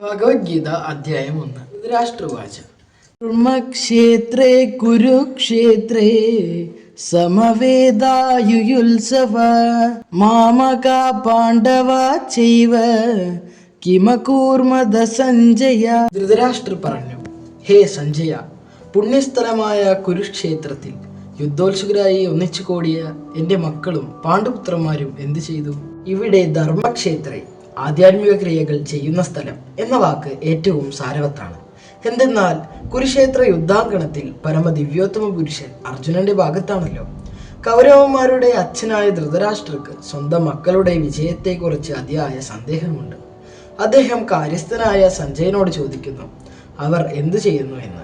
ഭഗവത്ഗീത അധ്യായം 1 രാഷ്ട്രവാച ധർമ്മക്ഷേത്രേ കുരുക്ഷേത്രേ സമവേദായുയുത്സവ മാമകാ പാണ്ഡവ ചൈവ കിമകൂർമദ സഞ്ജയ. ധൃതരാഷ്ട്രർ പറഞ്ഞു, ഹേ സഞ്ജയ, പുണ്യസ്ഥലമായ കുരുക്ഷേത്രത്തിൽ യുദ്ധോത്സുകരായി ഒന്നിച്ചു കൂടിയ എൻ്റെ മക്കളും പാണ്ഡുപുത്രന്മാരും എന്തു ചെയ്തു? ഇവിടെ ധർമ്മക്ഷേത്രേ, ആധ്യാത്മിക ക്രിയകൾ ചെയ്യുന്ന സ്ഥലം എന്ന വാക്ക് ഏറ്റവും സാരവത്താണ്. എന്തെന്നാൽ കുരുക്ഷേത്ര യുദ്ധാങ്കണത്തിൽ പരമദിവ്യോത്തമ പുരുഷൻ അർജുനന്റെ ഭാഗത്താണല്ലോ. കൗരവന്മാരുടെ അച്ഛനായ ധൃതരാഷ്ട്രർക്ക് സ്വന്തം മക്കളുടെ വിജയത്തെക്കുറിച്ച് അതിയായ സന്ദേഹമുണ്ട്. അദ്ദേഹം കാര്യസ്ഥനായ സഞ്ജയനോട് ചോദിക്കുന്നു, അവർ എന്തു ചെയ്യുന്നു എന്ന്.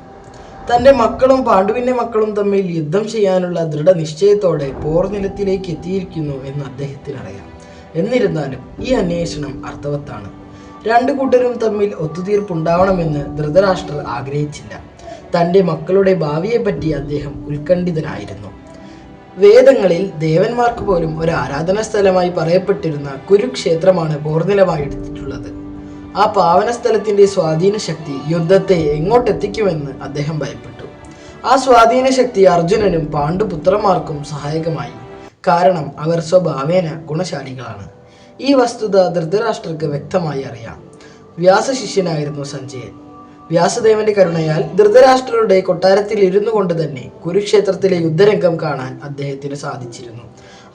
തൻ്റെ മക്കളും പാണ്ഡുവിൻ്റെ മക്കളും തമ്മിൽ യുദ്ധം ചെയ്യാനുള്ള ദൃഢനിശ്ചയത്തോടെ പോർനിലത്തിലേക്ക് എത്തിയിരിക്കുന്നു എന്ന് അദ്ദേഹത്തിനറിയാം. എന്നിരുന്നാലും ഈ അന്വേഷണം അർത്ഥവത്താണ്. രണ്ടു കൂട്ടരും തമ്മിൽ ഒത്തുതീർപ്പുണ്ടാവണമെന്ന് ധൃതരാഷ്ട്രർ ആഗ്രഹിച്ചില്ല. തൻ്റെ മക്കളുടെ ഭാവിയെപ്പറ്റി അദ്ദേഹം ഉത്കണ്ഠിതനായിരുന്നു. വേദങ്ങളിൽ ദേവന്മാർക്ക് പോലും ഒരു ആരാധനാ സ്ഥലമായി പറയപ്പെട്ടിരുന്ന കുരുക്ഷേത്രമാണ് പോർനിലമായി എടുത്തിട്ടുള്ളത്. ആ പാവന സ്ഥലത്തിൻ്റെ സ്വാധീന ശക്തി യുദ്ധത്തെ എങ്ങോട്ടെത്തിക്കുമെന്ന് അദ്ദേഹം ഭയപ്പെട്ടു. ആ സ്വാധീന ശക്തി അർജുനനും പാണ്ഡുപുത്രന്മാർക്കും സഹായകമായി. കാരണം അവർ സ്വഭാവേന ഗുണശാലികളാണ്. ഈ വസ്തുത ധൃതരാഷ്ട്രർക്ക് വ്യക്തമായി അറിയാം. വ്യാസശിഷ്യനായിരുന്നു സഞ്ജയൻ. വ്യാസദേവന്റെ കരുണയാൽ ധൃതരാഷ്ട്രരുടെ കൊട്ടാരത്തിൽ ഇരുന്നു കൊണ്ട് തന്നെ കുരുക്ഷേത്രത്തിലെ യുദ്ധരംഗം കാണാൻ അദ്ദേഹത്തിന് സാധിച്ചിരുന്നു.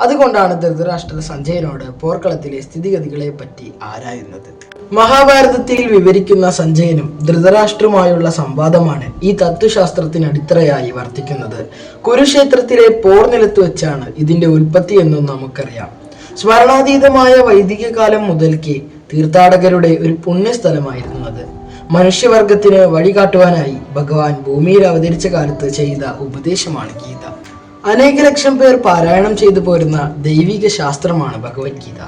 അതുകൊണ്ടാണ് ധൃതരാഷ്ട്രർ സഞ്ജയനോട് പോർക്കളത്തിലെ സ്ഥിതിഗതികളെ പറ്റി ആരായുന്നത്. മഹാഭാരതത്തിൽ വിവരിക്കുന്ന സഞ്ജയനും ധൃതരാഷ്ട്രവുമായുള്ള സംവാദമാണ് ഈ തത്വശാസ്ത്രത്തിന് അടിത്തറയായി വർത്തിക്കുന്നത്. കുരുക്ഷേത്രത്തിലെ പോർനിലത്ത് വെച്ചാണ് ഇതിന്റെ ഉൽപ്പത്തി എന്നും നമുക്കറിയാം. സ്മരണാതീതമായ വൈദിക കാലം മുതൽക്കേ തീർത്ഥാടകരുടെ ഒരു പുണ്യസ്ഥലമായിരുന്നു അത്. മനുഷ്യവർഗത്തിന് വഴികാട്ടുവാനായി ഭഗവാൻ ഭൂമിയിൽ അവതരിച്ച കാലത്ത് ചെയ്ത ഉപദേശമാണ് ഗീത. അനേക ലക്ഷം പേർ പാരായണം ചെയ്തു പോരുന്ന ദൈവിക ശാസ്ത്രമാണ് ഭഗവത്ഗീത.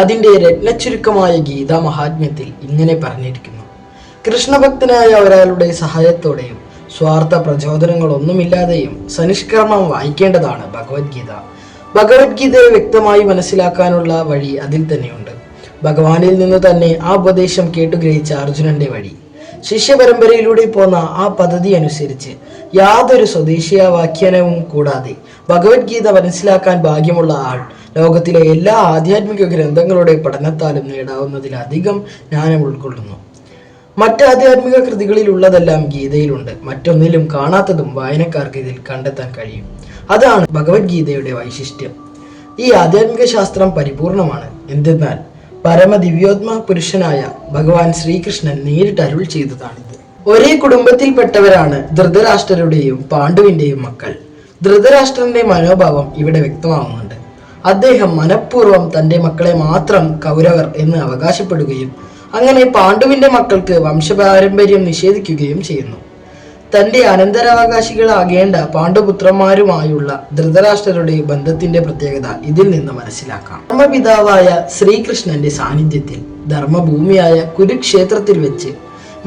അതിൻ്റെ രത്നച്ചുരുക്കമായ ഗീതാ മഹാത്മ്യത്തിൽ ഇങ്ങനെ പറഞ്ഞിരിക്കുന്നു: കൃഷ്ണഭക്തനായ ഒരാളുടെ സഹായത്തോടെയും സ്വാർത്ഥ പ്രചോദനങ്ങളൊന്നുമില്ലാതെയും സനിഷ്കർമ്മം വായിക്കേണ്ടതാണ് ഭഗവത്ഗീത. ഭഗവത്ഗീതയെ വ്യക്തമായി മനസ്സിലാക്കാനുള്ള വഴി അതിൽ തന്നെയുണ്ട്. ഭഗവാനിൽ നിന്ന് തന്നെ ആ ഉപദേശം കേട്ടുഗ്രഹിച്ച അർജുനന്റെ വഴി. ശിഷ്യപരമ്പരയിലൂടെ പോന്ന ആ പദ്ധതി അനുസരിച്ച് യാതൊരു സ്വദേശീയ വ്യാഖ്യാനവും കൂടാതെ ഭഗവത്ഗീത മനസ്സിലാക്കാൻ ഭാഗ്യമുള്ള ആൾ ലോകത്തിലെ എല്ലാ ആധ്യാത്മിക ഗ്രന്ഥങ്ങളുടെ പഠനത്താലും നേടാവുന്നതിലധികം ജ്ഞാനം ഉൾക്കൊള്ളുന്നു. മറ്റ് ആധ്യാത്മിക കൃതികളിലുള്ളതെല്ലാം ഗീതയിലുണ്ട്. മറ്റൊന്നിലും കാണാത്തതും വായനക്കാർക്ക് ഇതിൽ കണ്ടെത്താൻ കഴിയും. അതാണ് ഭഗവത്ഗീതയുടെ വൈശിഷ്ട്യം. ഈ ആധ്യാത്മിക ശാസ്ത്രം പരിപൂർണമാണ്. എന്തെന്നാൽ പരമദിവ്യോത്മ പുരുഷനായ ഭഗവാൻ ശ്രീകൃഷ്ണൻ നേരിട്ട് അരുൾ ചെയ്തതാണിത്. ഒരേ കുടുംബത്തിൽപ്പെട്ടവരാണ് ധൃതരാഷ്ട്രരുടെയും പാണ്ഡുവിന്റെയും മക്കൾ. ധൃതരാഷ്ട്രന്റെ മനോഭാവം ഇവിടെ വ്യക്തമാവുന്നുണ്ട്. അദ്ദേഹം മനഃപൂർവ്വം തൻ്റെ മക്കളെ മാത്രം കൗരവർ എന്ന് അവകാശപ്പെടുകയും അങ്ങനെ പാണ്ഡുവിന്റെ മക്കൾക്ക് വംശപാരമ്പര്യം നിഷേധിക്കുകയും ചെയ്യുന്നു. തൻ്റെ അനന്തരാവകാശികളാകേണ്ട പാണ്ഡുപുത്രന്മാരുമായുള്ള ധൃതരാഷ്ട്രരുടെ ബന്ധത്തിന്റെ പ്രത്യേകത ഇതിൽ നിന്ന് മനസ്സിലാക്കാം. ധർമ്മപിതാവായ ശ്രീകൃഷ്ണന്റെ സാന്നിധ്യത്തിൽ ധർമ്മഭൂമിയായ കുരുക്ഷേത്രത്തിൽ വെച്ച്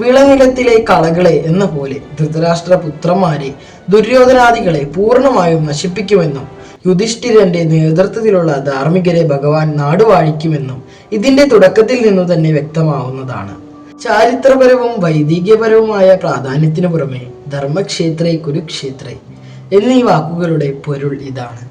വിളനിലത്തിലെ കളകളെ എന്ന പോലെ ധൃതരാഷ്ട്ര പുത്രന്മാരെ ദുര്യോധനാദികളെ പൂർണ്ണമായും നശിപ്പിക്കുമെന്നും യുധിഷ്ഠിരന്റെ നേതൃത്വത്തിലുള്ള ധാർമ്മികരെ ഭഗവാൻ നാടുവാഴിക്കുമെന്നും ഇതിന്റെ തുടക്കത്തിൽ നിന്നു തന്നെ വ്യക്തമാവുന്നതാണ്. ചാരിത്രപരവും വൈദികപരവുമായ പ്രാധാന്യത്തിനു പുറമെ ധർമ്മക്ഷേത്രേ കുരുക്ഷേത്രേ എന്നീ വാക്കുകളുടെ പൊരുൾ ഇതാണ്.